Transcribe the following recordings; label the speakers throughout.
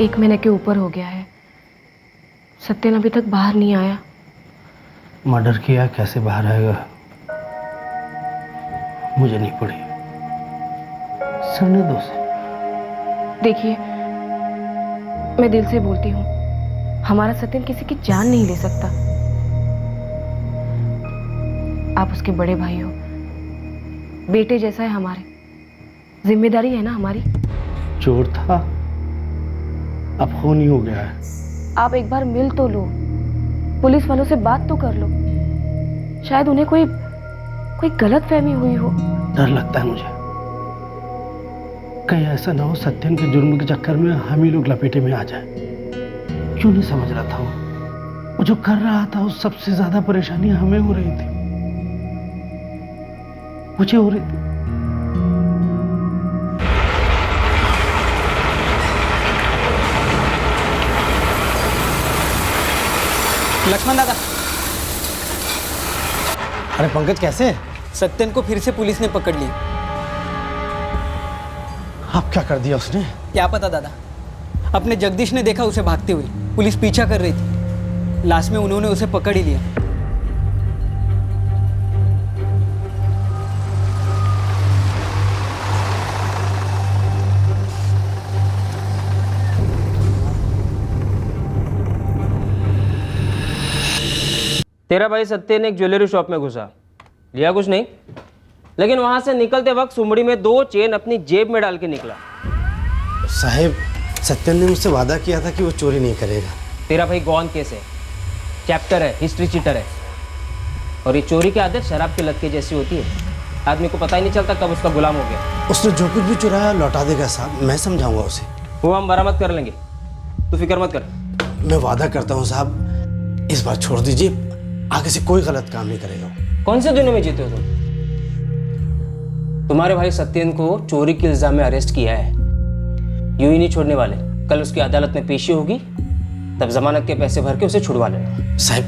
Speaker 1: 1 महीने के ऊपर हो गया है। सत्यन अभी तक बाहर नहीं आया।
Speaker 2: मर्डर किया, कैसे बाहर आएगा मुझे नहीं पड़ी। सुनने दो उसे।
Speaker 1: देखिए, मैं दिल से बोलती हूँ, हमारा सत्यन किसी की जान नहीं ले सकता। आप उसके बड़े भाई हो, बेटे जैसा है हमारे, जिम्मेदारी है ना हमारी।
Speaker 2: चोर था, अब खून ही हो गया है।
Speaker 1: आप एक बार मिल तो लो, पुलिस वालों से बात तो कर लो, शायद उन्हें कोई गलत फहमी हुई हो।
Speaker 2: डर लगता है मुझे, कहीं ऐसा ना हो सत्यन के जुर्म के चक्कर में हम ही लोग लपेटे में आ जाए। क्यों नहीं समझ रहा था वो जो कर रहा था, उस सबसे ज्यादा परेशानी हमें हो रही थी, मुझे हो रही थी।
Speaker 3: लक्ष्मण दादा।
Speaker 4: अरे पंकज, कैसे?
Speaker 3: सत्यन को फिर से पुलिस ने पकड़ ली।
Speaker 4: अब क्या कर दिया उसने?
Speaker 3: क्या पता दादा, अपने जगदीश ने देखा उसे भागते हुए, पुलिस पीछा कर रही थी, लास्ट में उन्होंने उसे पकड़ ही लिया।
Speaker 5: तेरा भाई सत्यन एक ज्वेलरी शॉप में घुसा, लिया कुछ नहीं, लेकिन वहां से निकलते वक्त सुमड़ी में 2 चेन अपनी जेब में डाल के निकला।
Speaker 4: साहब, सत्यन ने मुझसे वादा किया था कि वो चोरी नहीं करेगा।
Speaker 5: तेरा भाई गौन केस है, चैप्टर है, हिस्ट्री चीटर है, और ये चोरी की आदत शराब की लत के जैसी होती है, आदमी को पता ही नहीं चलता कब उसका गुलाम हो गया।
Speaker 4: उसने जो कुछ भी चुराया लौटा देगा साहब, मैं समझाऊंगा उसे।
Speaker 5: वो हम बरामद कर लेंगे, तू फिक्र मत कर।
Speaker 4: मैं वादा करता हूँ साहब, इस बार छोड़ दीजिए, आगे से कोई गलत काम नहीं करेगा।
Speaker 5: कौन से दुनिया में जीते हो तुम? तुम्हारे भाई सत्यन को चोरी के इल्जाम में अरेस्ट किया है, यूं ही नहीं छोड़ने वाले। कल उसकी अदालत में पेशी होगी, तब जमानत के पैसे भर के उसे छुड़वा लेना।
Speaker 4: साहब,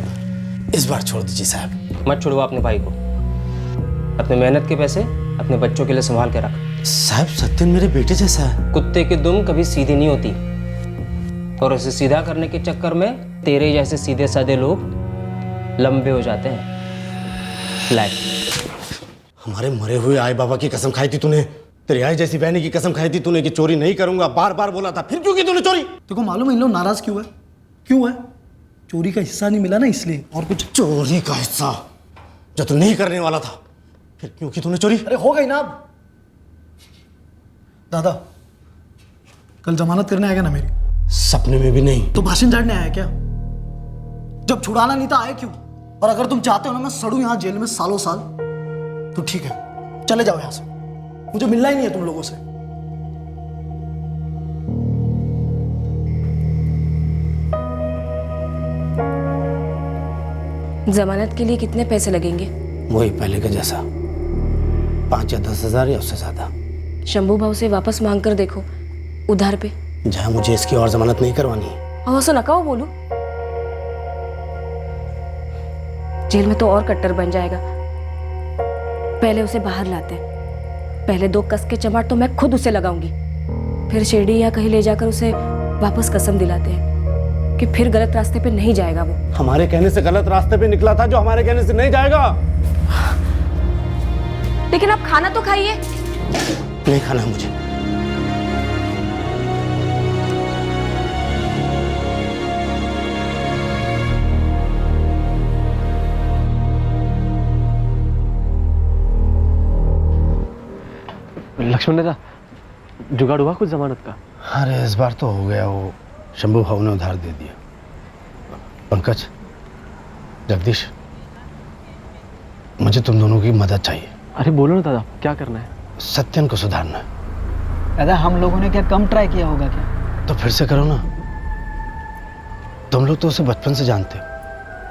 Speaker 4: इस बार छोड़ दीजिए साहब।
Speaker 5: मत छुड़वा अपने भाई को, अपने मेहनत के पैसे अपने बच्चों के लिए संभाल के रख।
Speaker 4: साहब, सत्यन मेरे बेटे जैसा है।
Speaker 5: कुत्ते की दुम कभी सीधी नहीं होती, और उसे सीधा करने के चक्कर में तेरे जैसे सीधे साधे लोग लंबे हो जाते हैं।
Speaker 4: हमारे मरे हुए आई बाबा की कसम खाई थी तूने, तेरी आई जैसी बहनी की कसम खाई थी तूने कि चोरी नहीं करूंगा, बार बार बोला था, फिर क्यों की तूने चोरी?
Speaker 6: तेरे को मालूम है इन लोग नाराज क्यों है? क्यों है? चोरी का हिस्सा नहीं मिला ना, इसलिए। और कुछ?
Speaker 4: चोरी का हिस्सा जो तू नहीं करने वाला था, फिर क्यों की तूने चोरी?
Speaker 6: अरे हो गई ना अब। दादा, कल जमानत करने आएगा ना मेरी?
Speaker 4: सपने में भी नहीं।
Speaker 6: तो भाषण झाड़ने आया क्या? जब छुड़ाना नहीं था आए क्यों? और अगर तुम चाहते हो ना मैं सड़ूं यहां जेल में सालों साल, तो ठीक है, चले जाओ यहां से, मुझे मिलना ही नहीं है तुम लोगों से।
Speaker 1: जमानत के लिए कितने पैसे लगेंगे?
Speaker 4: वही पहले का जैसा, 5 या 10 हजार या उससे ज्यादा।
Speaker 1: शंभू भाव से वापस मांग कर देखो, उधार पे।
Speaker 4: जहां मुझे इसकी और जमानत नहीं करवानी है।
Speaker 1: और ऐसा नका हो बोलू, जेल में तो और कट्टर बन जाएगा। पहले उसे बाहर लाते हैं, पहले 2 कस के चमाट तो मैं खुद उसे लगाऊंगी, फिर शिरडी या कहीं ले जाकर उसे वापस कसम दिलाते हैं कि फिर गलत रास्ते पे नहीं जाएगा वो।
Speaker 4: हमारे कहने से गलत रास्ते पे निकला था, जो हमारे कहने से नहीं जाएगा।
Speaker 1: लेकिन आप खाना तो खाइए।
Speaker 4: नहीं खाना मुझे।
Speaker 2: लक्ष्मण दादा, जुगाड़ हुआ कुछ जमानत का?
Speaker 4: अरे इस बार तो हो गया, वो शंभू भाव ने उधार दे दिया। पंकज, जगदीश, मुझे तुम दोनों की मदद चाहिए।
Speaker 2: अरे बोलो ना दादा, क्या करना है?
Speaker 4: सत्यन को सुधारना है।
Speaker 3: दादा, हम लोगों ने क्या कम ट्राई किया होगा क्या?
Speaker 4: तो फिर से करो ना। तुम लोग तो उसे बचपन से जानते हो,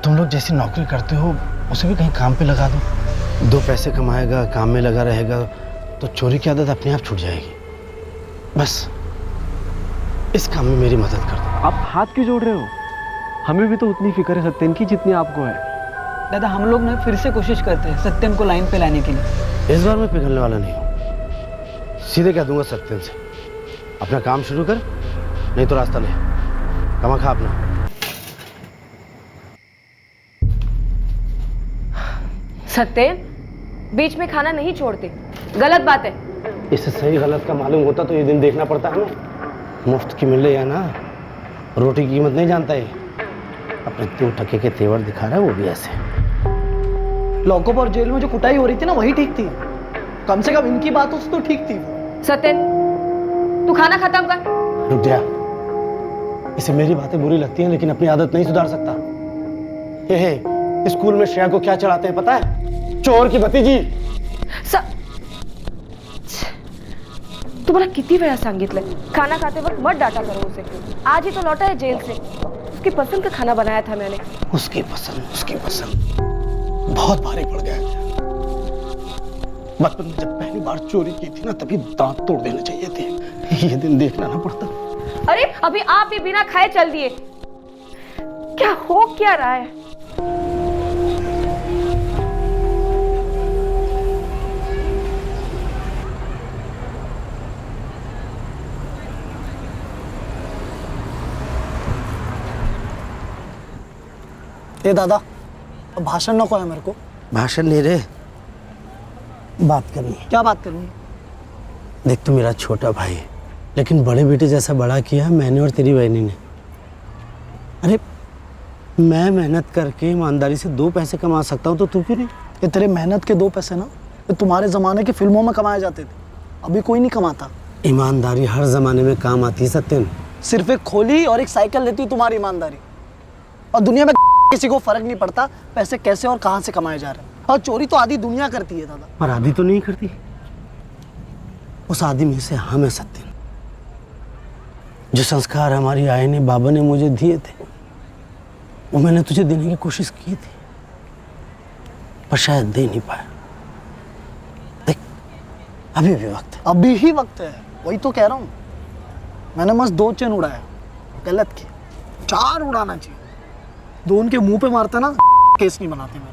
Speaker 4: तुम लोग जैसी नौकरी करते हो उसे भी कहीं काम पे लगा दो। 2 पैसे कमाएगा, काम में लगा रहेगा, तो चोरी की आदत अपने आप छूट जाएगी। बस इस काम में मेरी मदद कर दो।
Speaker 2: आप हाथ क्यों जोड़ रहे हो? हमें भी तो उतनी फिक्र है सत्यन की जितनी आपको है।
Speaker 3: दादा, हम लोग ना फिर से कोशिश करते हैं सत्यन को लाइन पे लाने के लिए।
Speaker 4: इस बार मैं पिघलने वाला नहीं हूँ। सीधे कह दूंगा सत्यन से, अपना काम शुरू कर, नहीं तो रास्ता ले, कमा खा अपना।
Speaker 1: सत्येन, बीच में खाना नहीं छोड़ते, गलत बात है।
Speaker 4: इससे सही गलत का मालूम होता तो ये दिन देखना पड़ता है ना। मुफ्त की मिले या ना, रोटी की कीमत नहीं जानता ये। अपने 2 टके के तेवर दिखा रहा है, वो भी ऐसे।
Speaker 6: लॉकअप और जेल में जो कुटाई हो रही थी ना, वही ठीक थी। कम से कम इनकी बातों से तो ठीक थी।
Speaker 1: सत्येन, तू खाना खत्म कर।
Speaker 4: रुक जा, इसे मेरी बातें बुरी लगती हैं लेकिन अपनी आदत नहीं सुधार सकता। हे, स्कूल में श्रेया को क्या चढ़ाते हैं पता है? चोर की भतीजी।
Speaker 1: तुम्हाला किती वेळा सांगितलंय, खाना खाते वक्त मत डांटा करो उसे। आज ही तो लौटा है जेल से, उसकी पसंद का खाना बनाया था मैंने।
Speaker 4: उसकी पसंद बहुत भारी पड़ गया। बचपन में जब पहली बार चोरी की थी ना, तभी दांत तोड़ देने चाहिए थे। ये दिन देखना ना पड़ता।
Speaker 1: अरे अभी आप भी बिना खाए चल दिए, क्या हो क्या रहा है?
Speaker 6: ए दादा, भाषण नको है मेरे को।
Speaker 4: भाषण नहीं रे, बात करनी है।
Speaker 6: क्या बात करनी है?
Speaker 4: देख, तू मेरा छोटा भाई है, लेकिन बड़े बेटे जैसा बड़ा किया मैंने और तेरी बहनी ने। अरे मैं मेहनत करके ईमानदारी से 2 पैसे कमा सकता हूँ, तो तू क्यों नहीं?
Speaker 6: ये तेरे मेहनत के 2 पैसे ना, ये तुम्हारे जमाने की फिल्मों में कमाए जाते थे। अभी कोई नहीं कमाता।
Speaker 4: ईमानदारी हर जमाने में काम आती है सत्यन।
Speaker 6: सिर्फ एक खोली और एक साइकिल देती तुम्हारी ईमानदारी। और दुनिया में किसी को फर्क नहीं पड़ता पैसे कैसे और कहां से कमाए जा रहे हैं। और चोरी तो आधी दुनिया करती है दादा।
Speaker 4: पर आधी तो नहीं करती। उस आदमी में से हम है सत्यन। जो संस्कार हमारी आय ने बाबा ने मुझे दिए थे, वो मैंने तुझे देने की कोशिश की थी, पर शायद दे नहीं पाया। देख, अभी भी वक्त है।
Speaker 6: अभी ही वक्त है, वही तो कह रहा हूँ। मैंने मस्त 2 चेन उड़ाया, गलत किया। 4 उड़ाना चाहिए। 2 उनके मुंह पे मारता ना, केस नहीं बनाते मेरे।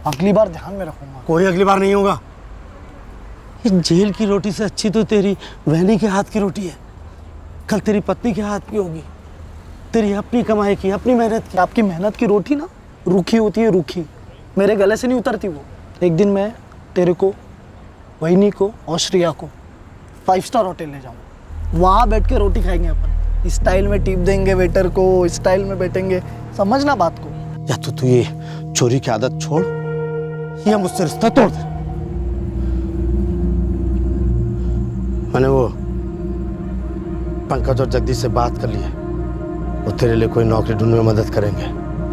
Speaker 6: अगली बार ध्यान में रखूंगा।
Speaker 4: कोई अगली बार नहीं होगा। ये जेल की रोटी से अच्छी तो तेरी बहनी के हाथ की रोटी है। कल तेरी पत्नी के हाथ की होगी। तेरी अपनी कमाई की, अपनी मेहनत की।
Speaker 6: आपकी मेहनत की रोटी ना रूखी होती है, रूखी। मेरे गले से नहीं उतरती वो। एक दिन मैं तेरे को, वहीनी को और श्रेया को 5 स्टार होटल ले जाऊँ। वहाँ बैठ के रोटी खाएंगे अपन। स्टाइल में टिप देंगे वेटर को, स्टाइल में बैठेंगे। समझना बात को।
Speaker 4: या तो तू ये चोरी की आदत छोड़ या मुझसे रिश्ता तोड़ दे। मैंने वो पंकज और जगदीश से बात कर ली है। वो तेरे लिए कोई नौकरी ढूंढने में मदद करेंगे।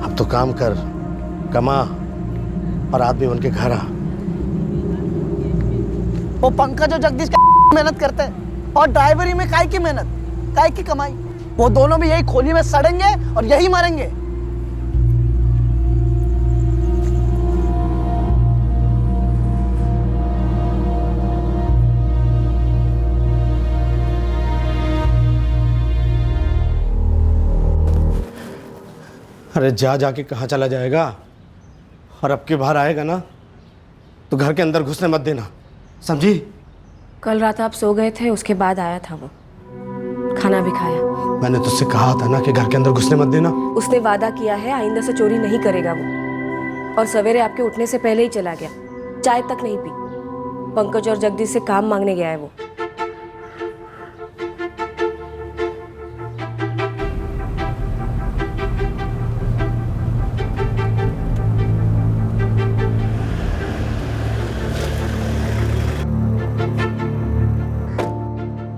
Speaker 4: अब तो काम कर, कमा और आदमी बन के घर आ।
Speaker 6: वो पंकज और जगदीश मेहनत करते हैं, और ड्राइवरी में काय की मेहनत, काय की कमाई। वो दोनों भी यही खोली में सड़ेंगे और यही मरेंगे।
Speaker 4: अरे जा जाके कहाँ चला जाएगा? और अब की बार आएगा ना तो घर के अंदर घुसने मत देना, समझी?
Speaker 1: कल रात आप सो गए थे, उसके बाद आया था वो, खाना भी खाया।
Speaker 4: मैंने तुझसे कहा था ना कि घर के अंदर घुसने मत देना।
Speaker 1: उसने वादा किया है आइंदा से चोरी नहीं करेगा वो, और सवेरे आपके उठने से पहले ही चला गया, चाय तक नहीं पी। पंकज और जगदीश से काम मांगने गया है वो।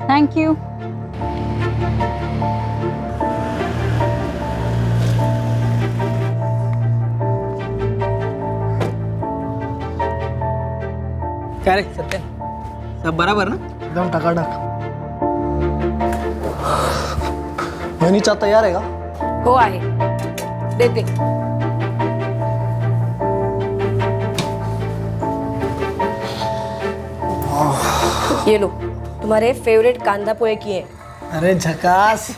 Speaker 7: Thank you.
Speaker 3: क्या रे सत्य, सब बराबर ना?
Speaker 6: एकदम टकाटक। वही चा तैयार है
Speaker 1: हो आहे, देते। ये लो, तुम्हारे फेवरेट कांदा पोहे किए हैं।
Speaker 6: अरे झकास।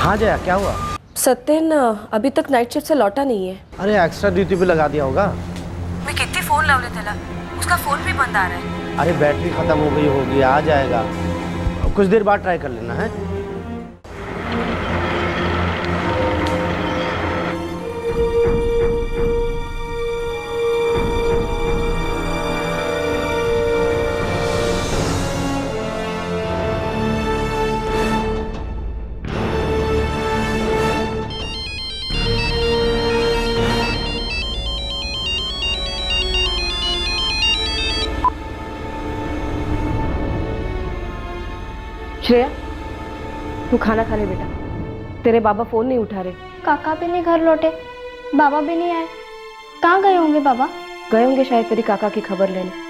Speaker 4: हाँ जया, क्या हुआ?
Speaker 1: सत्यन अभी तक नाइट शिफ्ट से लौटा नहीं है।
Speaker 4: अरे एक्स्ट्रा ड्यूटी पे लगा दिया होगा।
Speaker 1: मैं कितनी फोन लावले त्याला, उसका फोन भी बंद आ रहा है।
Speaker 4: अरे बैटरी खत्म हो गई होगी, आ जाएगा। कुछ देर बाद ट्राई कर लेना है।
Speaker 1: श्रेया, तू खाना खा ले बेटा। तेरे बाबा फोन नहीं उठा रहे।
Speaker 7: काका भी नहीं घर लौटे, बाबा भी नहीं आए। कहाँ गए होंगे बाबा?
Speaker 1: गए होंगे शायद तेरी काका की खबर लेने।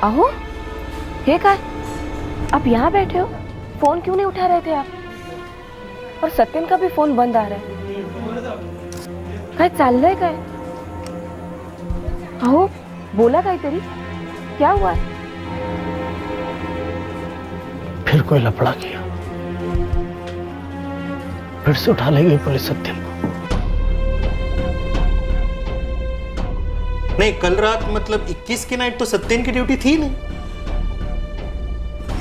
Speaker 1: आहो, हे काय? आप यहाँ बैठे हो? फोन क्यों नहीं उठा रहे थे आप? और सत्यन का भी फोन बंद आ रहा है। काय चाललंय काय? अहो, बोला काहीतरी? क्या हुआ है?
Speaker 2: फिर कोई लफड़ा किया, फिर से उठा ले गई पुलिस सत्यन को।
Speaker 8: नहीं, कल रात मतलब 21 की नाइट तो सत्यन की ड्यूटी थी नहीं।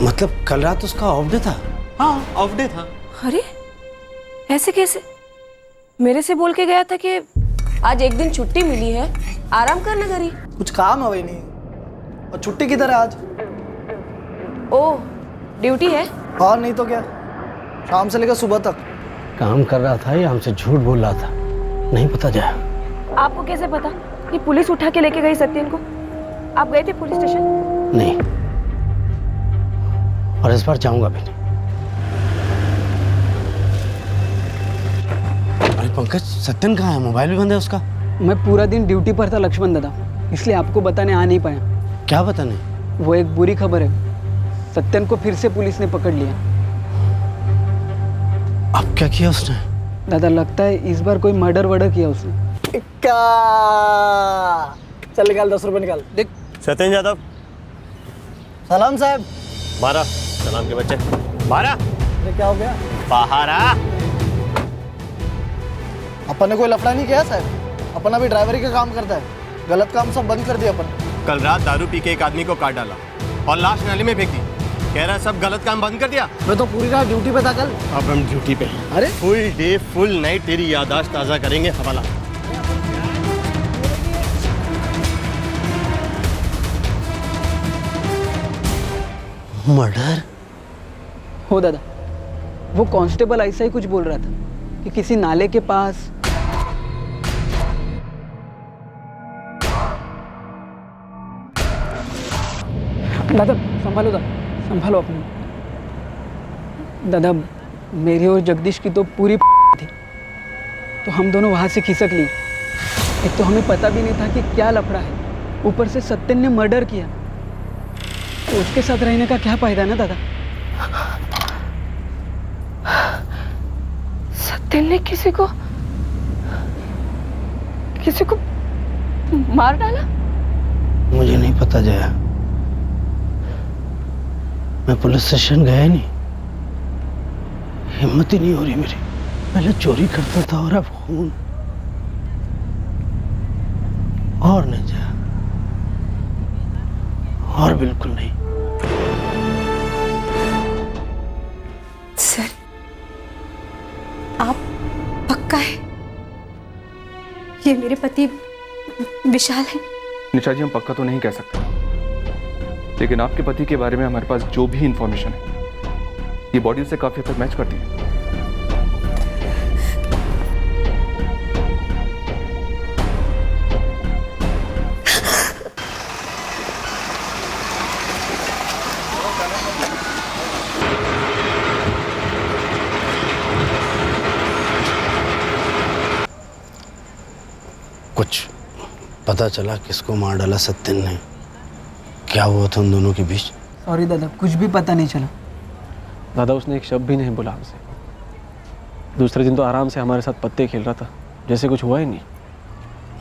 Speaker 4: मतलब कल रात उसका ऑफ डे था?
Speaker 8: हाँ, ऑफ डे था।
Speaker 1: अरे, ऐसे कैसे? मेरे से बोल के गया था कि आज एक दिन छुट्टी मिली है, आराम करना करी।
Speaker 6: कुछ काम है वही नहीं, और छुट्टी किधर है आज?
Speaker 1: ओह, ड्यूटी है?
Speaker 6: और नहीं तो क्या, शाम से लेकर सुबह तक
Speaker 2: काम कर रहा था या हमसे झूठ बोल रहा था, नहीं पता जाया।
Speaker 1: आपको कैसे पता कि पुलिस उठा के लेके गई सत्यन को? आप गए थे पुलिस स्टेशन?
Speaker 2: नहीं, और इस बार जाऊंगा भी नहीं।
Speaker 4: अरे पंकज, सत्यन कहाँ है? मोबाइल भी बंद है उसका।
Speaker 3: मैं पूरा दिन ड्यूटी पर था लक्ष्मण दादा, इसलिए आपको बताने आ नहीं पाया।
Speaker 4: क्या बताने?
Speaker 3: वो एक बुरी खबर है, सत्यन को फिर से पुलिस ने पकड़ लिया।
Speaker 4: अब क्या किया उसने?
Speaker 3: दादा, लगता है इस बार कोई मर्डर वर्डर किया उसने।
Speaker 6: इक्का! चल निकाल, 10 रुपए निकाल।
Speaker 3: देख,
Speaker 8: सत्यन यादव,
Speaker 6: सलाम साहब।
Speaker 8: मारा सलाम के बच्चे, मारा।
Speaker 6: अरे क्या हो गया?
Speaker 8: बाहर आ।
Speaker 6: अपन ने कोई लफड़ा नहीं किया साहब, अपन अभी ड्राइवरी का काम करता है। गलत काम सब बंद कर दिया अपन।
Speaker 8: कल रात दारू पी के एक आदमी को काट डाला और लाश नाली में फेंक दी। कह रहा है सब गलत काम बंद कर दिया।
Speaker 6: मैं तो पूरी रात ड्यूटी पे था कल।
Speaker 8: अब हम ड्यूटी पे।
Speaker 6: अरे
Speaker 8: फुल डे फुल नाइट तेरी याददाश्त ताज़ा करेंगे। हवाला।
Speaker 4: मर्डर?
Speaker 3: हो दादा, वो कांस्टेबल ऐसा ही कुछ बोल रहा था कि किसी नाले के पास। दादा संभालो, दादा संभालो अपने। दादा, मेरी और जगदीश की तो पूरी थी, तो हम दोनों वहाँ से खिसक लिए। एक तो हमें पता भी नहीं था कि क्या लफड़ा है, ऊपर से सत्यन ने मर्डर किया, तो उसके साथ रहने का क्या फायदा ना दादा।
Speaker 1: सत्यन ने किसी को मार डाला?
Speaker 2: मुझे नहीं पता जाया, मैं पुलिस स्टेशन गया नहीं, हिम्मत ही नहीं हो रही मेरी। पहले चोरी करता था और अब खून। और नहीं जाया, और बिल्कुल नहीं।
Speaker 1: सर, आप पक्का है ये मेरे पति विशाल है?
Speaker 9: निशा जी, हम पक्का तो नहीं कह सकते, लेकिन आपके पति के बारे में हमारे पास जो भी इंफॉर्मेशन है, ये बॉडी से काफी हद तक मैच करती है।
Speaker 4: कुछ पता चला किसको मार डाला सत्यन ने? क्या हुआ था उन दोनों के बीच?
Speaker 3: सॉरी दादा, कुछ भी पता नहीं चला।
Speaker 10: दादा उसने एक शब्द भी नहीं बोला हमसे। दूसरे दिन तो आराम से हमारे साथ पत्ते खेल रहा था, जैसे कुछ हुआ ही नहीं।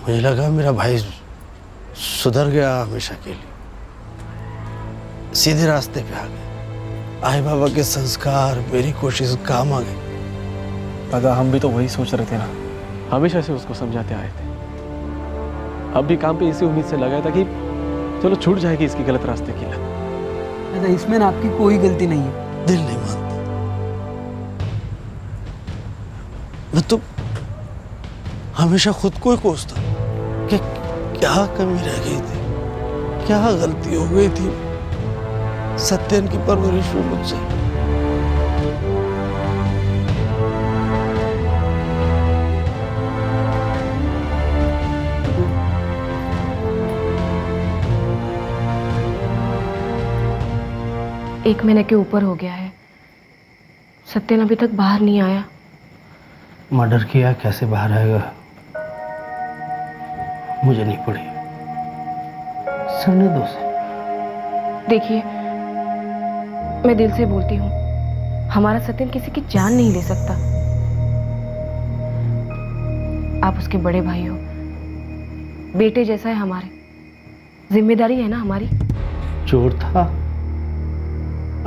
Speaker 4: मुझे लगा मेरा भाई सुधर गया हमेशा के लिए, सीधे रास्ते पे आ गए। आई बाबा के संस्कार, मेरी कोशिश काम आ गई।
Speaker 10: दादा हम भी तो वही सोच रहे थे ना, हमेशा से उसको समझाते आए थे। अब भी काम पे इसी उम्मीद से लगाया था कि चलो छूट जाएगी इसकी गलत रास्ते की लत।
Speaker 3: दादा इसमें ना आपकी कोई गलती नहीं है।
Speaker 4: दिल नहीं मानता। मैं तो हमेशा खुद को ही कोसता कि क्या कमी रह गई थी, क्या गलती हो गई थी सत्यन की परवरिश में मुझसे।
Speaker 1: एक महीने के ऊपर हो गया है, सत्यन अभी तक बाहर नहीं आया।
Speaker 2: मर्डर किया, कैसे बाहर आएगा मुझे नहीं पड़ी। सरने दो से।
Speaker 1: देखिए मैं दिल से बोलती हूँ, हमारा सत्यन किसी की जान नहीं ले सकता। आप उसके बड़े भाई हो, बेटे जैसा है हमारे, जिम्मेदारी है ना हमारी।
Speaker 2: चोर था,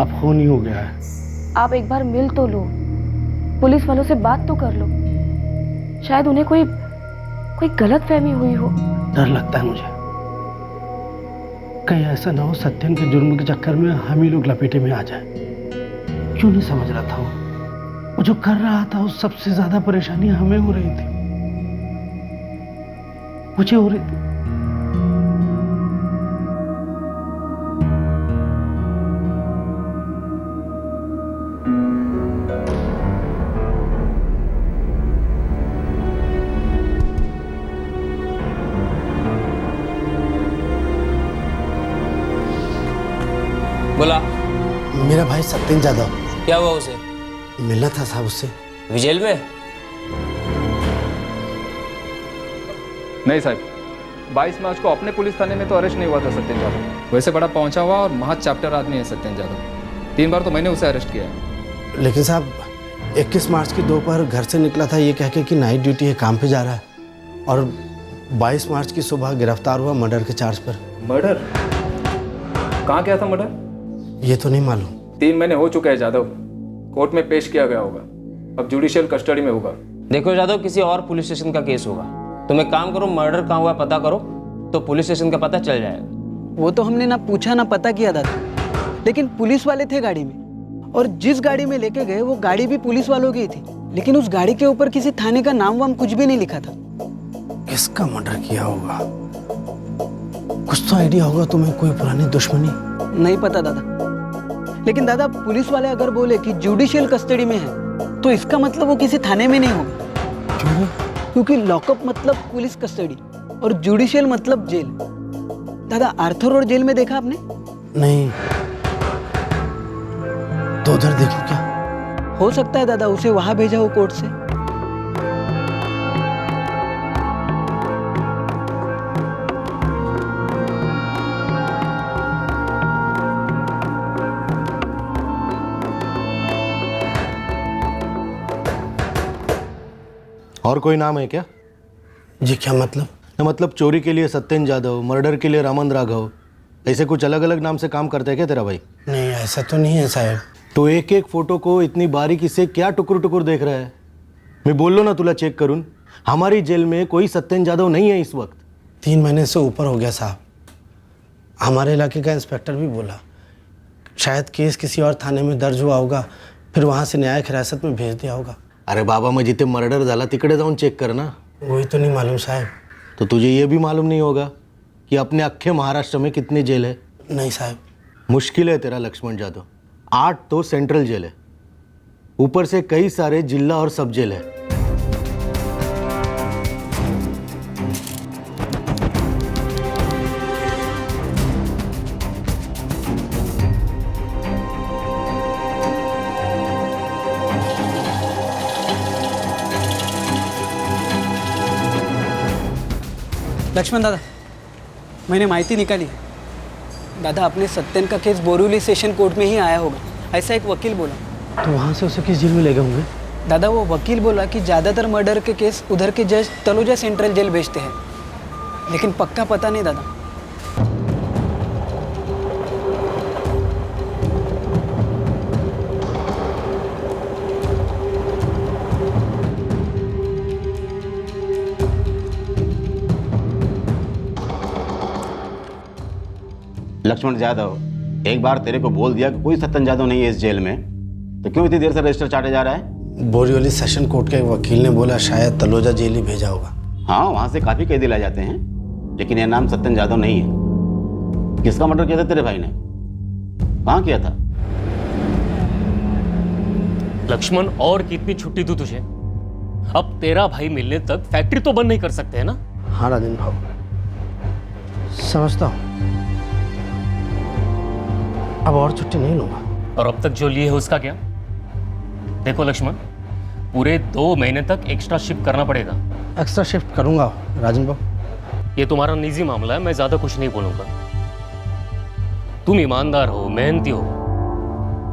Speaker 2: अब खून ही हो गया है।
Speaker 1: आप एक बार मिल तो लो, पुलिस वालों से बात तो कर लो, शायद उन्हें कोई गलत फहमी हुई हो।
Speaker 2: डर लगता है मुझे, कहीं ऐसा ना हो सत्यन के जुर्म के चक्कर में हम ही लोग लपेटे में आ जाए। क्यों नहीं समझ रहा था वो जो कर रहा था, उस सबसे ज्यादा परेशानी हमें हो रही थी, मुझे हो रही थी।
Speaker 5: बोला।
Speaker 4: मेरा भाई सत्यन जादव,
Speaker 5: क्या हुआ उसे?
Speaker 4: मिलना था साहब उससे।
Speaker 5: जेल में?
Speaker 9: नहीं साहब, 22 मार्च को अपने पुलिस थाने में तो अरेस्ट नहीं हुआ था सत्यन जादव। वैसे बड़ा पहुंचा हुआ और महज चैप्टर आदमी है सत्यन जादव। 3 बार तो मैंने उसे अरेस्ट किया है।
Speaker 4: लेकिन साहब 21 मार्च की दोपहर घर से निकला था ये कह के कि नाइट ड्यूटी है, काम पे जा रहा है, और 22 मार्च की सुबह गिरफ्तार हुआ मर्डर के चार्ज पर।
Speaker 9: मर्डर? कहाँ किया था मर्डर?
Speaker 4: ये तो नहीं मालूम।
Speaker 9: 3 महीने हो चुके हैं जादव, कोर्ट में पेश किया गया होगा, अब जुडिशियल कस्टडी में होगा।
Speaker 5: देखो जादव, किसी और पुलिस स्टेशन का केस होगा। तुम एक काम करो, मर्डर कहाँ हुआ पता करो, तो पुलिस स्टेशन का पता चल जाएगा।
Speaker 3: वो तो हमने ना पूछा ना पता किया दादा, लेकिन पुलिस वाले थे गाड़ी में, और जिस गाड़ी में लेके गए वो गाड़ी भी पुलिस वालों की थी, लेकिन उस गाड़ी के ऊपर किसी थाने का नाम वाम कुछ भी नहीं लिखा था।
Speaker 4: किसका मर्डर किया होगा? कुछ तो आइडिया होगा तुम्हें? कोई पुरानी दुश्मनी?
Speaker 3: नहीं पता दादा, लेकिन दादा पुलिस वाले अगर बोले कि जुडिशियल कस्टडी में है तो इसका मतलब वो किसी थाने में नहीं होगा।
Speaker 4: क्यों?
Speaker 3: क्योंकि लॉकअप मतलब पुलिस कस्टडी और जुडिशियल मतलब जेल। दादा आर्थर रोड जेल में देखा आपने?
Speaker 4: नहीं। तो उधर देखो क्या?
Speaker 3: हो सकता है दादा उसे वहां भेजा हो कोर्ट से।
Speaker 8: और कोई नाम है क्या?
Speaker 4: जी क्या मतलब?
Speaker 8: मतलब चोरी के लिए सत्यन जादव, मर्डर के लिए रामन राघव, ऐसे कुछ अलग अलग नाम से काम करता है क्या तेरा भाई?
Speaker 4: नहीं ऐसा तो नहीं है साहब।
Speaker 8: तो एक एक फोटो को इतनी बारीकी से क्या टुकुर टुकुर देख रहा है? मैं बोल लो ना तुला चेक करूं, हमारी जेल में कोई सत्यन जादव नहीं है इस वक्त।
Speaker 4: 3 महीने से ऊपर हो गया साहब। हमारे इलाके का इंस्पेक्टर भी बोला शायद केस किसी और थाने में दर्ज हुआ होगा, फिर वहाँ से न्यायिक हिरासत में भेज दिया होगा।
Speaker 8: अरे बाबा, मग जिथे मर्डर झाला तिकडे जाऊन चेक कर ना।
Speaker 4: वही तो नहीं मालूम साहब।
Speaker 8: तो तुझे ये भी मालूम नहीं होगा कि अपने अख्खे महाराष्ट्र में कितनी जेल है?
Speaker 4: नहीं साहब।
Speaker 8: मुश्किल है तेरा लक्ष्मण जादव। 8 तो सेंट्रल जेल है, ऊपर से कई सारे जिला और सब जेल है।
Speaker 3: लक्ष्मण दादा, मैंने माहिती निकाली, दादा अपने सत्यन का केस बोरीवली सेशन कोर्ट में ही आया होगा, ऐसा एक वकील बोला।
Speaker 4: तो वहाँ से उसे किस जेल में ले गए होंगे?
Speaker 3: दादा वो वकील बोला कि ज़्यादातर मर्डर के केस उधर के जज तलोजा सेंट्रल जेल भेजते हैं, लेकिन पक्का पता नहीं दादा।
Speaker 11: लक्ष्मण यादव, एक बार तेरे को बोल दिया कि कोई सत्यन यादव नहीं है इस जेल में, तो क्यों इतनी देर से रजिस्टर चाटे जा रहा है?
Speaker 4: बोरीवली सेशन कोर्ट के एक वकील ने बोला शायद तलोजा जेल ही भेजा होगा।
Speaker 11: हाँ, वहां से काफी कैदी ला जाते हैं, लेकिन यह नाम सत्यन यादव नहीं है। किसका मर्डर किया था तेरे भाई ने? कहाँ किया था?
Speaker 12: लक्ष्मण, और कितनी छुट्टी दूं तुझे? अब तेरा भाई मिलने तक फैक्ट्री तो बंद नहीं कर सकते है ना?
Speaker 4: हाँ राजन भाव, समझता हूँ, अब और छुट्टी नहीं लूंगा।
Speaker 12: और अब तक जो लिए है उसका क्या? देखो लक्ष्मण, पूरे 2 महीने तक एक्स्ट्रा शिफ्ट करना पड़ेगा।
Speaker 4: एक्स्ट्रा शिफ्ट करूंगा राजन बाबू।
Speaker 12: ये तुम्हारा निजी मामला है, मैं ज्यादा कुछ नहीं बोलूंगा। तुम ईमानदार हो, मेहनती हो,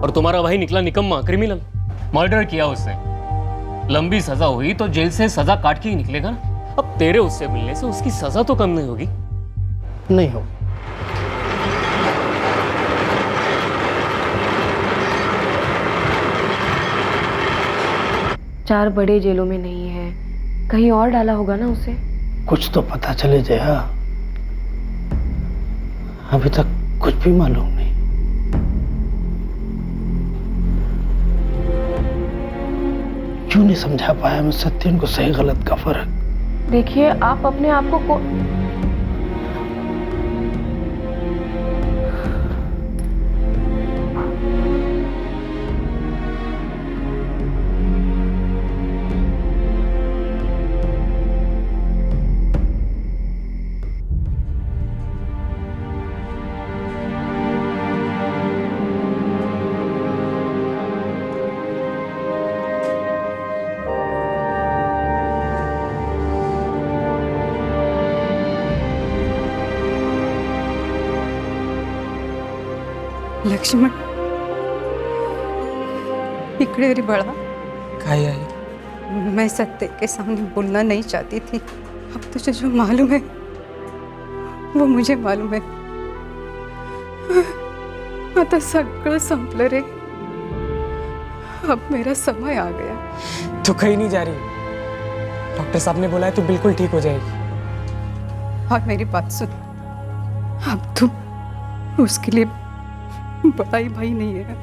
Speaker 12: और तुम्हारा भाई निकला निकम्मा, क्रिमिनल। मर्डर किया उसने, लंबी सजा हुई तो जेल से सजा काट के ही निकलेगा ना। अब तेरे उससे मिलने से उसकी सजा तो कम नहीं होगी।
Speaker 4: नहीं हो।
Speaker 1: चार बड़े जेलों में नहीं है, कहीं और डाला होगा ना उसे।
Speaker 2: कुछ तो पता चले जया, अभी तक कुछ भी मालूम नहीं। क्यों नहीं समझा पाया मैं सत्यन को सही गलत का फर्क?
Speaker 1: देखिए, आप अपने आप को
Speaker 13: लक्ष्मण, इकडे रे बड़ा।
Speaker 3: काय आहे?
Speaker 13: मैं सत्य के सामने बोलना नहीं चाहती थी, अब तुझे जो मालूम है वो मुझे मालूम है। आता सगळं संपलं रे, अब मेरा समय आ गया।
Speaker 3: तू कहीं नहीं जा रही, डॉक्टर साहब ने बोला है तू बिल्कुल ठीक हो जाएगी।
Speaker 13: और मेरी बात सुन, अब तू उसके लिए बड़ा ही भाई नहीं है,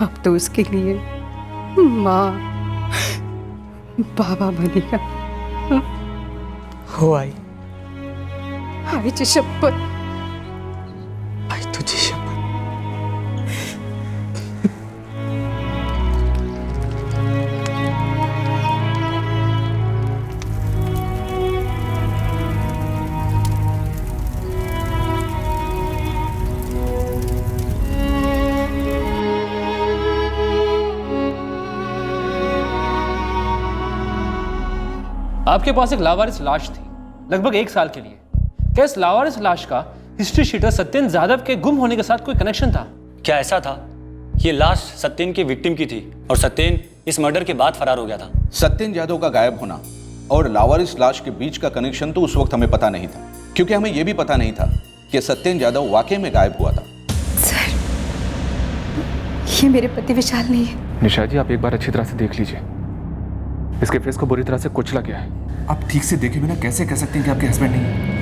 Speaker 13: अब तो उसके लिए माँ बाबा बनेगा।
Speaker 3: हो आई,
Speaker 13: आईची शपथ।
Speaker 3: आई तुझी शपथ।
Speaker 14: आपके पास एक लावारिस लाश थी लगभग 1 साल के लिए। क्या इस लावारिस लाश का हिस्ट्री शीटर सत्यन यादव के गुम होने के साथ कोई कनेक्शन था?
Speaker 15: क्या ऐसा था कि ये लाश सत्यन के विक्टिम की थी और सत्यन इस मर्डर के बाद फरार हो गया था?
Speaker 16: सत्यन यादव का गायब होना और लावारिस लाश के बीच का कनेक्शन तो उस वक्त हमें पता नहीं था, क्योंकि हमें यह भी पता नहीं था कि सत्यन यादव वाकई में गायब हुआ था।
Speaker 13: सर, ये मेरे पति विशाल नहीं है।
Speaker 9: निशा जी, आप एक बार अच्छी तरह से देख लीजिए, इसके फेस को बुरी तरह से कुचला गया है।
Speaker 17: आप ठीक से देखे बिना कैसे कह सकते हैं कि आपके हस्बैंड नहीं है?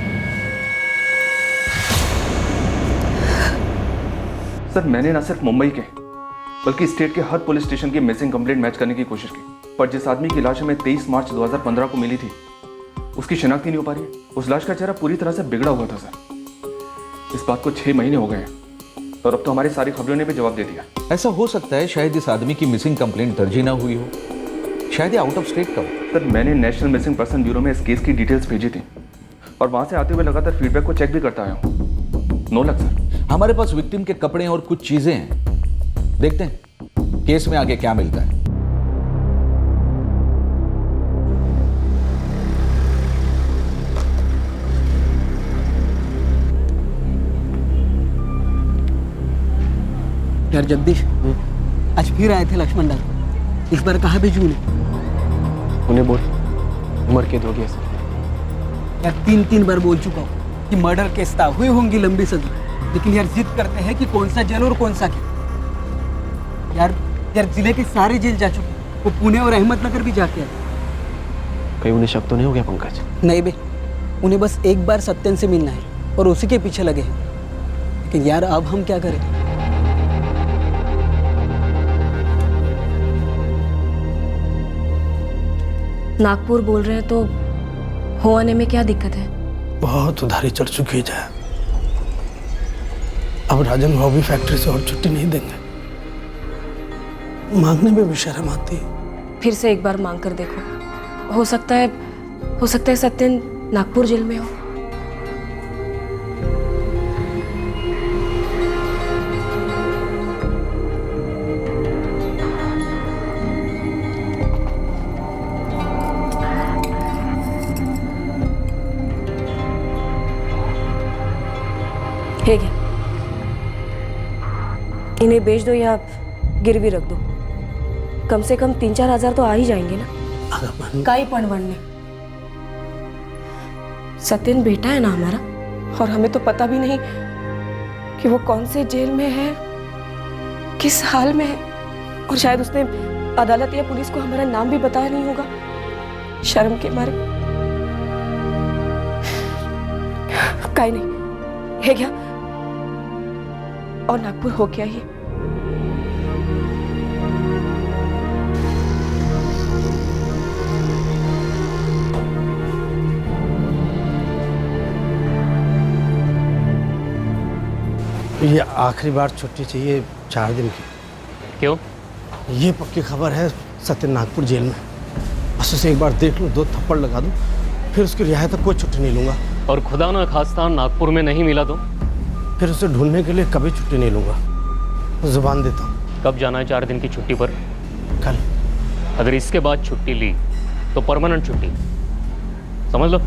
Speaker 9: सर, मैंने ना सिर्फ मुंबई के बल्कि स्टेट के हर पुलिस स्टेशन की मिसिंग कंप्लेंट मैच करने की कोशिश की, पर जिस आदमी की लाश हमें 23 मार्च 2015 को मिली थी उसकी शिनाख्त ही नहीं हो पा रही है। उस लाश का चेहरा पूरी तरह से बिगड़ा हुआ था सर। इस बात को 6 महीने हो गए हैं और अब तो हमारी सारी खबरों ने भी जवाब दे दिया।
Speaker 16: ऐसा हो सकता है शायद इस आदमी की मिसिंग कंप्लेंट दर्ज ही ना हुई हो, शायद ये आउट ऑफ स्टेट का हो।
Speaker 9: सर, मैंने नेशनल मिसिंग पर्सन ब्यूरो में इस केस की डिटेल्स भेजी थी और वहां से आते हुए लगातार फीडबैक को चेक भी करता आया हूँ। No luck sir.
Speaker 16: हमारे पास विक्टिम के कपड़े और कुछ चीजें हैं, देखते हैं केस में आगे क्या मिलता है।
Speaker 3: यार जगदीश, आज फिर आए थे लक्ष्मण दादा, इस बार कहाँ भेजू उन्हें?
Speaker 10: उन्हें बोल उम्र कैद हो गया सर।
Speaker 3: यार 3 बार बोल चुका हूँ कि मर्डर केस था, हुई होंगी लंबी सजा, लेकिन यार जिद करते हैं कि कौन सा जेल और कौन सा क्या। यार जिले के सारे जेल जा चुके, वो पुणे और अहमदनगर भी जाके आए।
Speaker 10: कहीं उन्हें शक तो नहीं हो गया पंकज?
Speaker 3: नहीं बे, उन्हें बस एक बार सत्यन से मिलना है और उसी के पीछे लगे हैं। लेकिन यार अब हम क्या करें?
Speaker 1: नागपुर बोल रहे हैं तो हो आने में क्या दिक्कत है?
Speaker 2: बहुत उधारी चढ़ चुकी है जया। अब राजन भाव भी फैक्ट्री से और छुट्टी नहीं देंगे। मांगने में भी शर्म आती है।
Speaker 1: फिर से एक बार मांग कर देखो, हो सकता है सत्यन नागपुर जेल में हो। है क्या? इन्हें बेच दो या गिरवी रख दो, कम से कम 3-4 हजार तो आ ही जाएंगे ना। काई पण बनने, सत्यन बेटा है ना हमारा, और हमें तो पता भी नहीं कि वो कौन से जेल में है, किस हाल में है, और शायद उसने अदालत या पुलिस को हमारा नाम भी बताया नहीं होगा शर्म के मारे। काई नहीं है क्या? और नागपुर हो क्या ही?
Speaker 4: ये आखिरी बार छुट्टी चाहिए 4 दिन की।
Speaker 12: क्यों?
Speaker 4: ये पक्की खबर है सत्यन नागपुर जेल में। बस उसे एक बार देख लो, 2 थप्पड़ लगा दूं, फिर उसकी रिहाई तक कोई छुट्टी नहीं लूंगा।
Speaker 12: और खुदा ना खास्ता नागपुर में नहीं मिला तो?
Speaker 4: फिर उसे ढूंढने के लिए कभी छुट्टी नहीं लूंगा, जुबान देता हूँ।
Speaker 12: कब जाना है 4 दिन की छुट्टी पर?
Speaker 4: कल।
Speaker 12: अगर इसके बाद छुट्टी ली तो परमानेंट छुट्टी, समझ लो।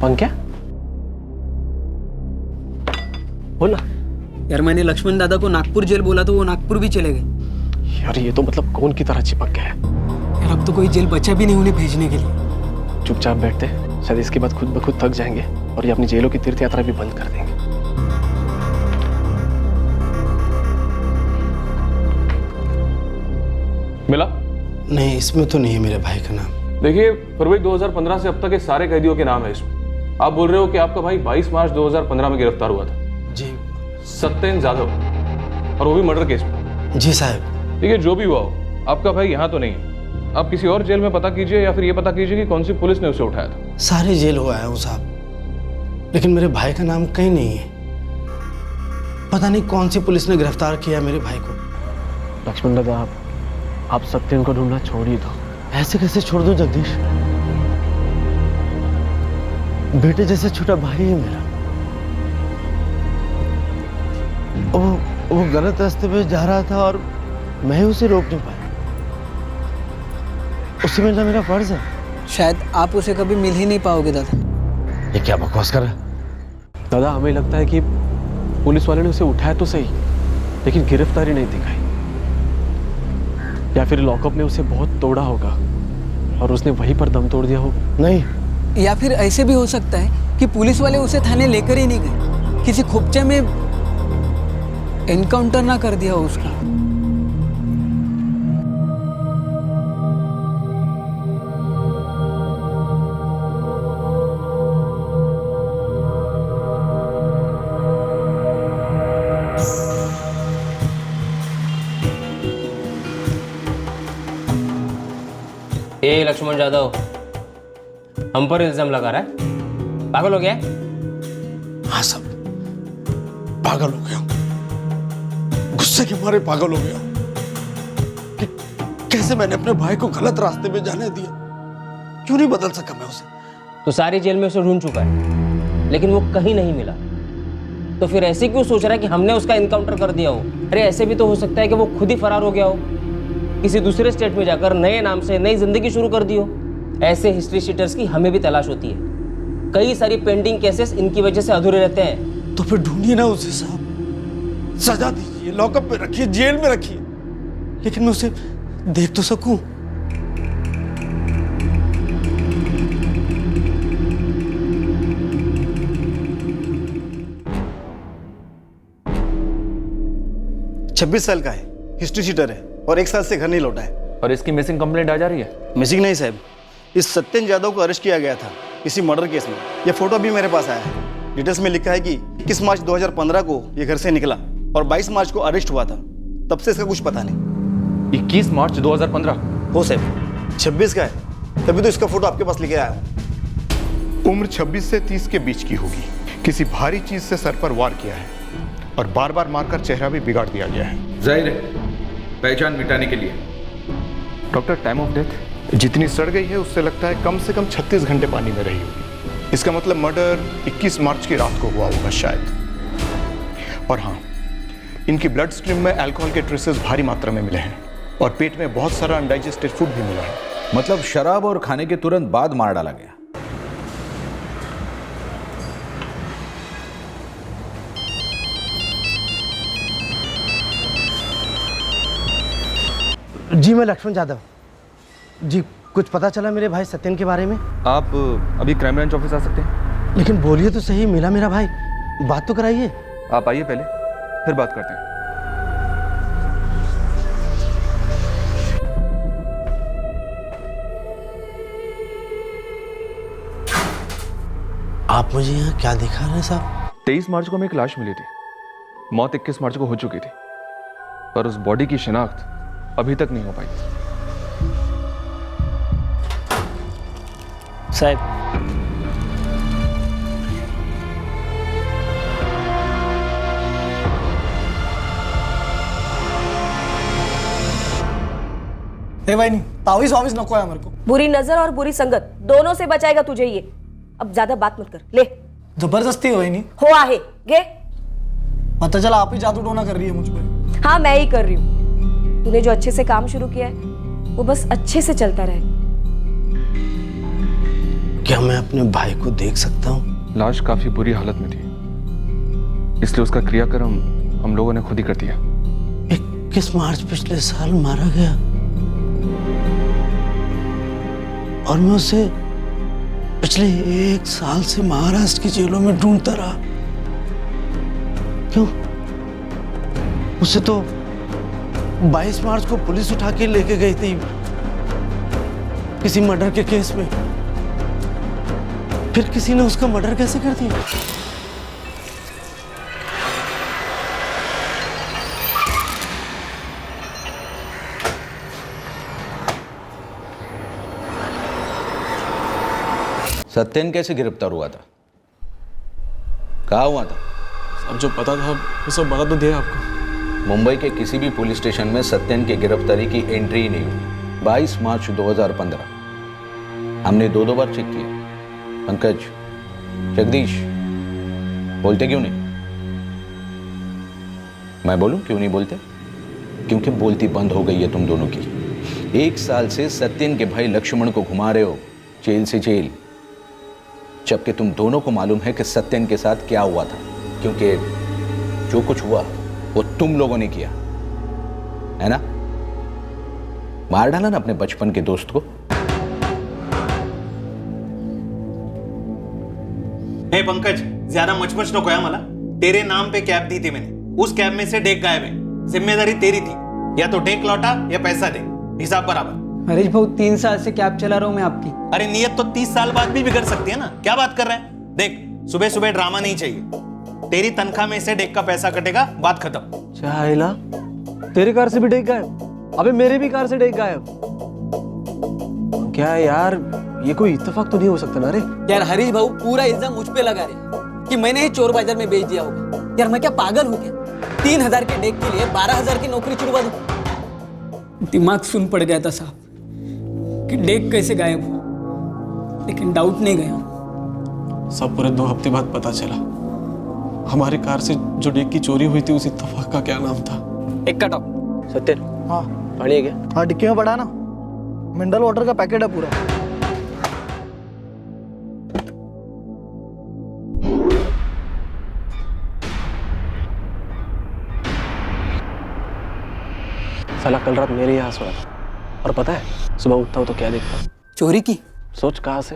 Speaker 10: पंक्या बोला
Speaker 3: यार, मैंने लक्ष्मण दादा को नागपुर जेल बोला तो वो नागपुर भी चले गए।
Speaker 10: यार ये तो मतलब कौन की तरह चिपक गया है।
Speaker 3: यार अब तो कोई जेल बचा भी नहीं उन्हें भेजने के लिए।
Speaker 10: चुपचाप बैठते, शायद इसके बाद खुद ब खुद थक जाएंगे और ये अपनी जेलों की तीर्थ यात्रा भी बंद कर देंगे।
Speaker 9: मिला?
Speaker 4: नहीं, इसमें तो नहीं है मेरे भाई का नाम।
Speaker 9: देखिए, फरवरी 2015 से अब तक के सारे कैदियों के नाम है इसमें। आप बोल रहे हो कि आपका भाई 22 मार्च 2015 में गिरफ्तार हुआ था?
Speaker 4: जी।
Speaker 9: सत्यन जाधव, और वो भी मर्डर केस में?
Speaker 4: जी साहब।
Speaker 9: देखिए, जो भी हुआ हो, आपका भाई यहाँ तो नहीं है। आप किसी और जेल में पता कीजिए, या फिर ये पता कीजिए कि कौन सी पुलिस ने उसे उठाया था।
Speaker 4: सारे जेल हुआ है वो साहब, लेकिन मेरे भाई का नाम कहीं नहीं है। पता नहीं कौन सी पुलिस ने गिरफ्तार किया मेरे भाई को।
Speaker 10: लक्ष्मण दादा, आप सत्यन को ढूंढना छोड़िए तो।
Speaker 4: ऐसे कैसे छोड़ दूं जगदीश? बेटे जैसे छोटा भाई है मेरा। वो गलत रास्ते पे जा रहा था और मैं उसे रोक नहीं पाया। उससे मिलना मेरा फर्ज है।
Speaker 3: शायद आप उसे कभी मिल ही नहीं पाओगे दादा।
Speaker 4: ये क्या बकवास कर रहा है?
Speaker 10: दादा, हमें लगता है कि पुलिस वाले ने उसे उठाया तो सही, लेकिन गिरफ्तारी नहीं दिखाई, या फिर लॉकअप ने उसे बहुत तोड़ा होगा और उसने वहीं पर दम तोड़ दिया होगा।
Speaker 4: नहीं,
Speaker 3: या फिर ऐसे भी हो सकता है कि पुलिस वाले उसे थाने लेकर ही नहीं गए, किसी खुपचे में एनकाउंटर ना कर दिया हो उसका।
Speaker 5: ए लक्ष्मण जाधव, हम पर इल्जाम लगा रहा है? पागल हो गया है?
Speaker 4: हाँ सब पागल हो गया हूं, गुस्से के मारे पागल हो गया हूं कि कैसे मैंने अपने भाई को गलत रास्ते में जाने दिया। क्यों नहीं बदल सका मैं उसे?
Speaker 5: तो सारी जेल में उसे ढूंढ चुका है लेकिन वो कहीं नहीं मिला, तो फिर ऐसे क्यों सोच रहा है कि हमने उसका इनकाउंटर कर दिया हो? अरे ऐसे भी तो हो सकता है कि वो खुद ही फरार हो गया हो, किसी दूसरे स्टेट में जाकर नए नाम से नई जिंदगी शुरू कर दी हो। ऐसे हिस्ट्री शीटर्स की हमें भी तलाश होती है, कई सारी पेंडिंग केसेस इनकी वजह से अधूरे रहते हैं।
Speaker 4: तो फिर ढूंढिए ना उसे साहब, सजा दीजिए, लॉकअप में रखिए, जेल में रखिए, लेकिन मैं उसे देख तो सकूं।
Speaker 8: छब्बीस साल का है, हिस्ट्री शीटर है और 1 साल से घर नहीं लौटा है।
Speaker 9: और इसकी मिसिंग कंप्लेंट आ जा रही है?
Speaker 8: मिसिंग नहीं साहब, इस सत्यन यादव को अरेस्ट किया गया था किसी मर्डर केस में। यह फोटो भी मेरे पास आया है। डिटेल्स में लिखा है कि 21 मार्च 2015 को यह घर से निकला और 22 मार्च को अरेस्ट हुआ था। तब से इसका कुछ पता नहीं।
Speaker 9: 21 मार्च 2015?
Speaker 8: हो साहब, 26 का है, तभी तो इसका फोटो आपके पास लेके आया हूँ।
Speaker 18: उम्र 26 से 30 के बीच की होगी। किसी भारी चीज से सर पर वार किया है और बार बार मारकर चेहरा भी बिगाड़ दिया गया है।
Speaker 16: जाहिर है पहचान मिटाने के लिए।
Speaker 9: Doctor, time of death?
Speaker 18: जितनी सड़ गई है उससे लगता है कम से कम 36 घंटे पानी में रही होगी। इसका मतलब मर्डर 21 मार्च की रात को हुआ होगा शायद। और हाँ, इनकी ब्लड स्ट्रीम में अल्कोहल के ट्रेसेस भारी मात्रा में मिले हैं और पेट में बहुत सारा अनडाइजेस्टेड फूड भी मिला है।
Speaker 16: मतलब शराब और खाने के तुरंत बाद मार डाला गया।
Speaker 4: जी मैं लक्ष्मण यादव। जी कुछ पता चला मेरे भाई सत्यन के बारे में?
Speaker 9: आप अभी क्राइम ब्रांच ऑफिस आ सकते हैं?
Speaker 4: लेकिन बोलिए तो सही, मिला मेरा भाई, बात तो कराइए।
Speaker 9: आप आइए पहले, फिर बात करते हैं।
Speaker 4: आप मुझे यहाँ क्या दिखा रहे हैं साहब?
Speaker 9: 23 मार्च को हमें एक लाश मिली थी। मौत 21 मार्च को हो चुकी थी, पर उस बॉडी की शिनाख्त अभी तक नहीं हो पाई।
Speaker 3: साहब,
Speaker 6: ए भाई नहीं, तावीज वावीज नको है मेरे को।
Speaker 1: बुरी नजर और बुरी संगत दोनों से बचाएगा तुझे ये। अब ज्यादा बात मत कर, ले।
Speaker 6: जबरदस्ती हो नहीं
Speaker 1: हो आहे गे।
Speaker 6: पता चला आप ही जादू टोना कर रही है मुझ पे।
Speaker 1: हाँ मैं ही कर रही हूँ। तूने जो अच्छे से काम शुरू किया है वो बस अच्छे से चलता रहे।
Speaker 4: क्या मैं अपने भाई को देख सकता हूँ?
Speaker 9: लाश काफी बुरी हालत में थी, इसलिए उसका क्रियाक्रम हम लोगों ने खुद ही कर दिया।
Speaker 4: 21 मार्च पिछले साल मारा गया और मैं उसे पिछले 1 साल से महाराष्ट्र की जेलों में ढूंढता रहा। क्यों? उसे तो 22 मार्च को पुलिस उठा के लेके गई थी किसी मर्डर के केस में। फिर किसी ने उसका मर्डर कैसे कर दिया?
Speaker 16: सत्यन कैसे गिरफ्तार हुआ था? कहाँ हुआ था?
Speaker 10: अब जो पता था वो सब बता तो दिया आपको।
Speaker 16: मुंबई के किसी भी पुलिस स्टेशन में सत्यन की गिरफ्तारी की एंट्री ही नहीं हुई। 22 मार्च 2015 हमने 2 बार चेक किया। पंकज, जगदीश, बोलते क्यों नहीं? मैं बोलूं क्यों नहीं बोलते? क्योंकि बोलती बंद हो गई है तुम दोनों की। 1 साल से सत्यन के भाई लक्ष्मण को घुमा रहे हो जेल से जेल, जबकि तुम दोनों को मालूम है कि सत्यन के साथ क्या हुआ था। क्योंकि जो कुछ हुआ वो तुम लोगों ने किया है ना? मार डाला ना अपने बचपन के दोस्त को।
Speaker 19: हे पंकज, ज्यादा मचमच नको है मला। तेरे नाम पे कैब दी थी मैंने, उस कैब में से डेक गायब है। जिम्मेदारी तेरी थी, या तो डेक लौटा या पैसा दे, हिसाब बराबर।
Speaker 3: हरीश भाऊ 3 साल से कैब चला रहा हूं मैं आपकी।
Speaker 19: अरे नियत तो 30 साल बाद भी बिगड़ सकती है ना, क्या बात कर रहे हैं? देख, सुबह सुबह ड्रामा नहीं चाहिए। तेरी तनख्वाह में से डेक का पैसा कटेगा, बात खत्म।
Speaker 10: चाहेला, तेरी कार से भी डेक गायब? अबे मेरे भी कार से डेक गायब। क्या है यार, ये कोई इत्तेफाक तो नहीं हो सकता ना रे?
Speaker 3: यार हरीश भाऊ पूरा इल्जाम मुझ पे लगा रहे। कि मैंने ही चोर बाजार में बेच दिया होगा। यार मैं क्या पागल हूँ क्या? 3000 के डेक के लिए 12000 की नौकरी छुड़वा दूं? दिमाग सुन पड़ गया था साहब कि डेक कैसे गायब हुआ, लेकिन डाउट नहीं गया।
Speaker 10: सब पूरे 2 हफ्ते बाद पता चला हमारी कार से जो डेक की चोरी हुई थी उस इत्तफाक का क्या नाम था।
Speaker 3: एक कट ऑफ।
Speaker 6: सत्यन,
Speaker 3: हाँ पानी है क्या?
Speaker 6: हाँ डिक्की में पड़ा ना, मिनरल वाटर का पैकेट है पूरा।
Speaker 10: साला कल रात मेरे यहाँ सोया था और पता है सुबह उठता हूँ तो क्या देखता हूँ?
Speaker 3: चोरी की।
Speaker 10: सोच कहाँ से?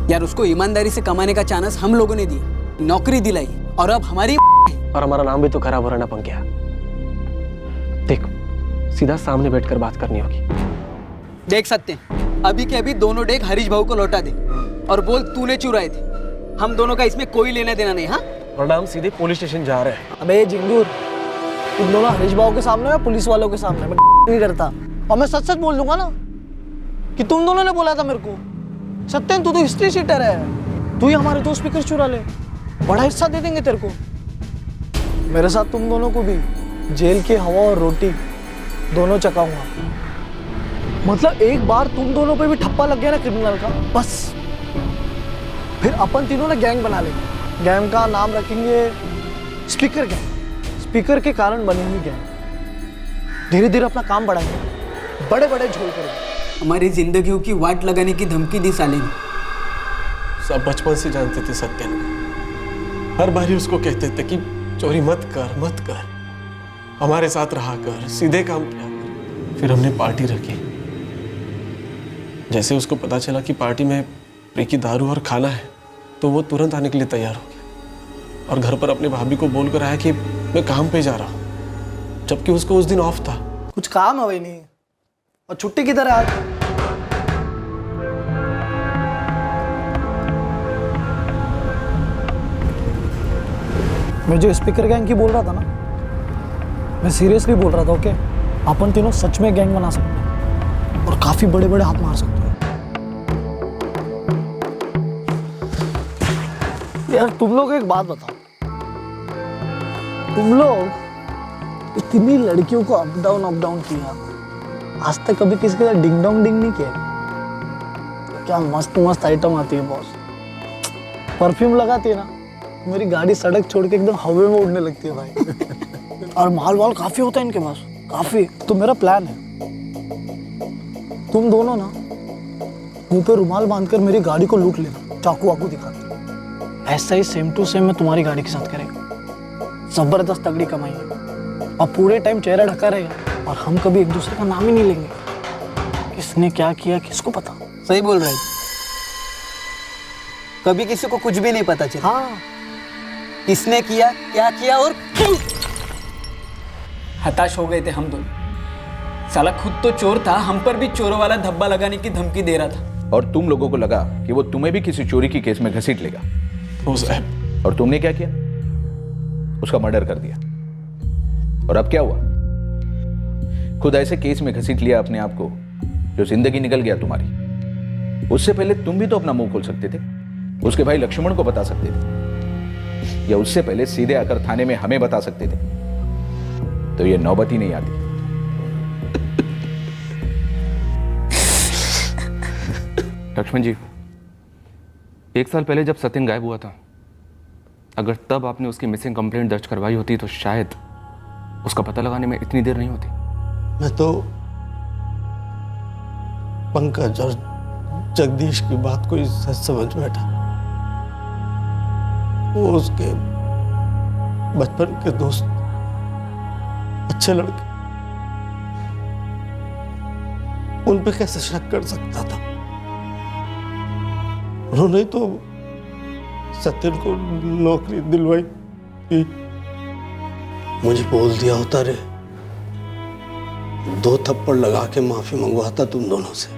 Speaker 3: यार उसको ईमानदारी से कमाने का चांस हम लोगों ने दी, नौकरी दिलाई, और अब हमारी
Speaker 10: और हमारा नाम भी तो खराब हो रहा ना पंक्या। देख सीधा सामने बैठकर बात करनी होगी।
Speaker 3: देख सकते हैं अभी के अभी दोनों डेक हरीश भाऊ को लौटा दे और बोल तूने चुराए थे। हम दोनों का इसमें कोई लेना देना नहीं। हाँ
Speaker 10: वरना हम सीधे पुलिस स्टेशन जा रहे हैं।
Speaker 6: अबे झिंगूर, तुम दोनों हरीश भाऊ के सामने मैं पुलिस वालों के सामने मैं नहीं करता, और मैं सच सच बोल दूंगा ना कि तुम दोनों ने बोला था मेरे को। सत्यन तू तो हिस्ट्री शीटर है, तू ही हमारे 2 स्पीकर चुरा ले, बड़ा हिस्सा दे देंगे तेरे को। मेरे साथ तुम दोनों को भी जेल की हवा और रोटी दोनों चखाऊंगा। मतलब एक बार तुम दोनों पे भी ठप्पा लग गया ना क्रिमिनल का, बस फिर अपन तीनों ने गैंग बना लेंगे। गैंग का नाम रखेंगे स्पीकर गैंग। स्पीकर के कारण बनी हुई गैंग। धीरे धीरे अपना काम बढ़ाएंगे, बड़े बड़े झोल करेंगे।
Speaker 3: हमारी जिंदगियों की वाट लगाने की धमकी दी साले ने।
Speaker 10: सब बचपन से जानते थे सत्यन को। हर बार उसको कहते थे कि चोरी मत कर मत कर, हमारे साथ रहा कर, सीधे काम किया कर। फिर हमने पार्टी रखी। जैसे उसको पता चला कि पार्टी में फ्री की दारू और खाना है तो वो तुरंत आने के लिए तैयार हो गया और घर पर अपने भाभी को बोल कर आया कि मैं काम पे जा रहा हूँ, जबकि उसको उस दिन ऑफ था।
Speaker 6: कुछ काम है नहीं और छुट्टी किधर है आज? मैं जो स्पीकर गैंग की बोल रहा था ना, मैं सीरियसली बोल रहा था। ओके, अपन तीनों सच में गैंग बना सकते हैं और काफी बड़े बड़े हाथ मार सकते हैं। यार तुम लोग एक बात बताओ, तुम लोग इतनी लड़कियों को अप डाउन किया, आज तक कभी किसी के साथ डिंग डोंग डिंग नहीं किया? क्या मस्त मस्त आइटम आती है बॉस। परफ्यूम लगाती है ना, मेरी गाड़ी सड़क छोड़ के एकदम हवा में उड़ने लगती है भाई। और माल वाल काफी होता है इनके पास, काफी। तो मेरा प्लान है, तुम दोनों ना मुंह पे रुमाल बांधकर मेरी गाड़ी को लूट लेना, चाकू वाकू दिखा के। ऐसा ही सेम टू सेम मैं तुम्हारी गाड़ी के साथ करेंगे। जबरदस्त तगड़ी कमाई है और पूरे टाइम चेहरा ढका रहेगा और हम कभी एक दूसरे का नाम ही नहीं लेंगे। किसने क्या किया किसको पता।
Speaker 3: सही बोल रहे, कभी किसी को कुछ भी नहीं पता चला।
Speaker 6: हाँ,
Speaker 3: किसने किया, क्या किया और क्यों। हताश हो गए थे हम दोनों। साला खुद तो चोर था, हम पर भी चोरों वाला धब्बा लगाने की धमकी दे रहा था।
Speaker 16: और तुम लोगों को लगा कि वो तुम्हें भी किसी चोरी की केस में घसीट लेगा। और तुमने क्या किया? उसका मर्डर कर दिया। और अब क्या हुआ? खुद ऐसे केस में घसीट लिया अपने आप को जो जिंदगी निकल गया तुम्हारी। उससे पहले तुम भी तो अपना मुंह खोल सकते थे, उसके भाई लक्ष्मण को बता सकते थे, या उससे पहले सीधे आकर थाने में हमें बता सकते थे, तो ये नौबत ही नहीं आती।
Speaker 9: लक्ष्मण जी, 1 साल पहले जब सत्यन गायब हुआ था, अगर तब आपने उसकी मिसिंग कंप्लेंट दर्ज करवाई होती तो शायद उसका पता लगाने में इतनी देर नहीं होती।
Speaker 2: मैं तो पंकज और जगदीश की बात को सच समझ बैठा। वो उसके बचपन के दोस्त, अच्छे लड़के, उन पे कैसे शक कर सकता था? उन्होंने तो सत्यन को नौकरी दिलवाई थी। मुझे बोल दिया होता रे, 2 थप्पड़ लगा के माफी मंगवाता तुम दोनों से।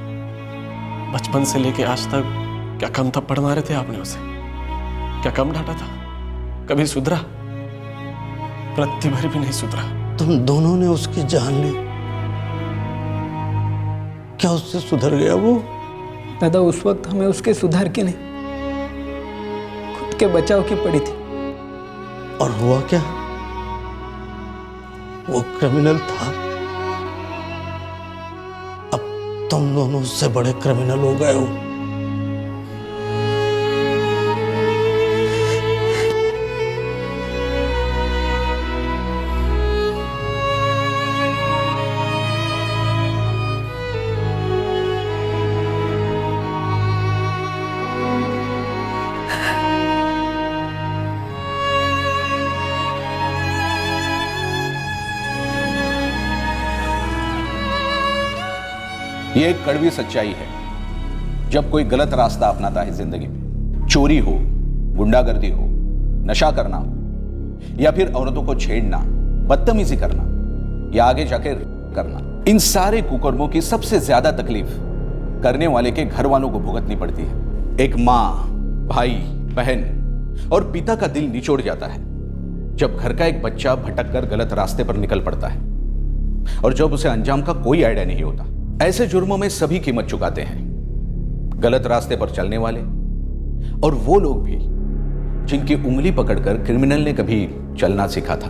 Speaker 10: बचपन से लेके आज तक क्या कम थप्पड़ मारे थे आपने उसे? क्या कम डांटा था? कभी सुधरा? रत्ती भर भी नहीं सुधरा।
Speaker 4: तुम दोनों ने उसकी जान ली, क्या उससे सुधर गया वो?
Speaker 3: दादा उस वक्त हमें उसके सुधार की नहीं, खुद के बचाव की पड़ी थी।
Speaker 4: और हुआ क्या? वो क्रिमिनल था। अब तुम दोनों उससे बड़े क्रिमिनल हो गए हो।
Speaker 16: ये एक कड़वी सच्चाई है। जब कोई गलत रास्ता अपनाता है जिंदगी में, चोरी हो, गुंडागर्दी हो, नशा करना हो, या फिर औरतों को छेड़ना, बदतमीजी करना, या आगे जाकर करना, इन सारे कुकर्मों की सबसे ज्यादा तकलीफ करने वाले के घर वालों को भुगतनी पड़ती है। एक मां, भाई, बहन और पिता का दिल निचोड़ जाता है जब घर का एक बच्चा भटक कर गलत रास्ते पर निकल पड़ता है और जब उसे अंजाम का कोई आइडिया नहीं होता। ऐसे जुर्मों में सभी कीमत चुकाते हैं, गलत रास्ते पर चलने वाले और वो लोग भी जिनकी उंगली पकड़कर क्रिमिनल ने कभी चलना सीखा था।